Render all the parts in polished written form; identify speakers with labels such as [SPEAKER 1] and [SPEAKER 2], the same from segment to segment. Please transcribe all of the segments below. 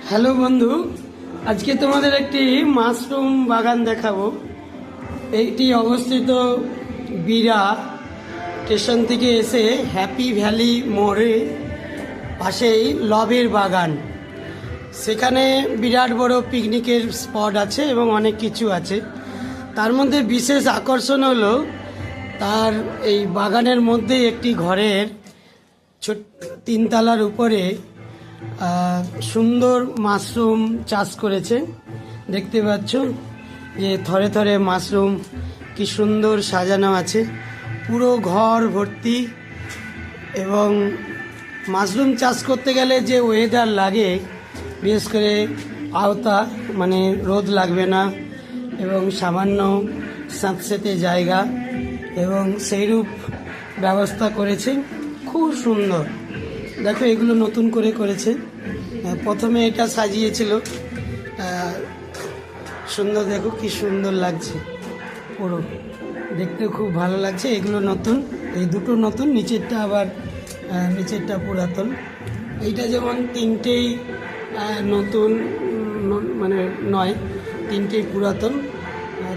[SPEAKER 1] Hello বন্ধু, আজকে তোমাদের একটি মাশরুম বাগান দেখাবো। এইটি অবস্থিত বিরা স্টেশন থেকে এসে হ্যাপি ভ্যালি মোড়ে পাশেই লবের বাগান। সেখানে বিরাট বড় পিকনিকের স্পট আছে এবং অনেক কিছু আছে। তার মধ্যে বিশেষ আকর্ষণ হলো তার এই বাগানের মধ্যেই একটি ঘরের তিনতলার উপরে সুন্দর মাশরুম চাষ করেছে। দেখতে পাচ্ছ যে থরে থরে মাশরুম কি সুন্দর সাজানো আছে, পুরো ঘর ভর্তি। এবং মাশরুম চাষ করতে গেলে যে ওয়েদার লাগে, বিশেষ করে আওতা মানে রোদ লাগবে না এবং সামান্য স্যাঁতসেঁতে জায়গা এবং সেইরূপ ব্যবস্থা করেছে, খুব সুন্দর। দেখো এগুলো নতুন করে করেছে, প্রথমে এটা সাজিয়েছিল সুন্দর। দেখো কি সুন্দর লাগছে, পুরো দেখতে খুব ভালো লাগছে। এগুলো নতুন, এই দুটো নতুন, নিচেরটা পুরাতন। এইটা যেমন তিনটেই নতুন মানে নয়, তিনটেই পুরাতন।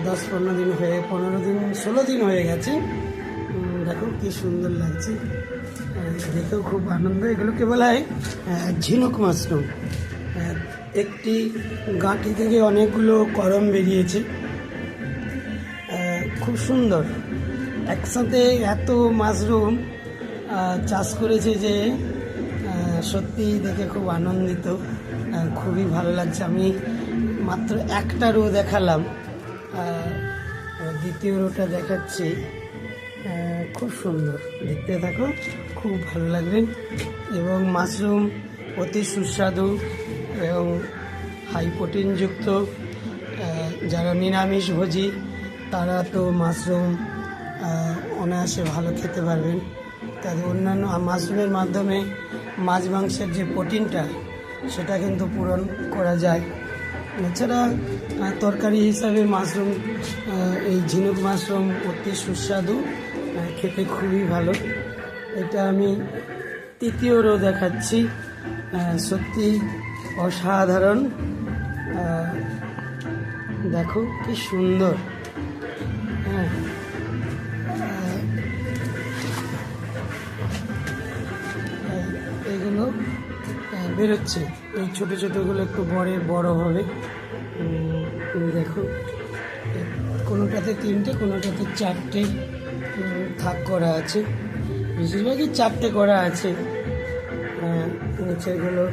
[SPEAKER 1] 10-15 দিন 16 দিন হয়ে গেছে। দেখো কি সুন্দর লাগছে, দেখেও খুব আনন্দ। এগুলোকে বলা হয় ঝিনুক মাশরুম। একটি গাঁটি থেকে অনেকগুলো করম বেরিয়েছে, খুব সুন্দর। একসাথে এত মাশরুম চাষ করেছে যে সত্যি দেখে খুব আনন্দিত, খুবই ভালো লাগছে। আমি মাত্র একটা রো দেখালাম, দ্বিতীয় রোটা দেখাচ্ছি। খুব সুন্দর, দেখতে থাকো, খুব ভালো লাগবে। এবং মাশরুম অতি সুস্বাদু এবং হাই প্রোটিনযুক্ত। যারা নিরামিষভোজী তারা তো মাশরুম অনায়াসে ভালো খেতে পারবেন। তাদের অন্যান্য মাশরুমের মাধ্যমে মাছ মাংসের যে প্রোটিনটা সেটা কিন্তু পূরণ করা যায়। এছাড়া তরকারি হিসাবে মাশরুম, এই ঝিনুক মাশরুম অতি সুস্বাদু, খেতে খুবই ভালো। এটা আমি তৃতীয় রো দেখাচ্ছি, সত্যি অসাধারণ। দেখো কি সুন্দর। এগুলো বেরোচ্ছে, এই ছোটো ছোটোগুলো একটু বড় হবে। দেখো কোনোটাতে 3টে, কোনোটাতে 4টে থাক করা আছে, বেশিরভাগই 4টে করা আছে। নিচেগুলো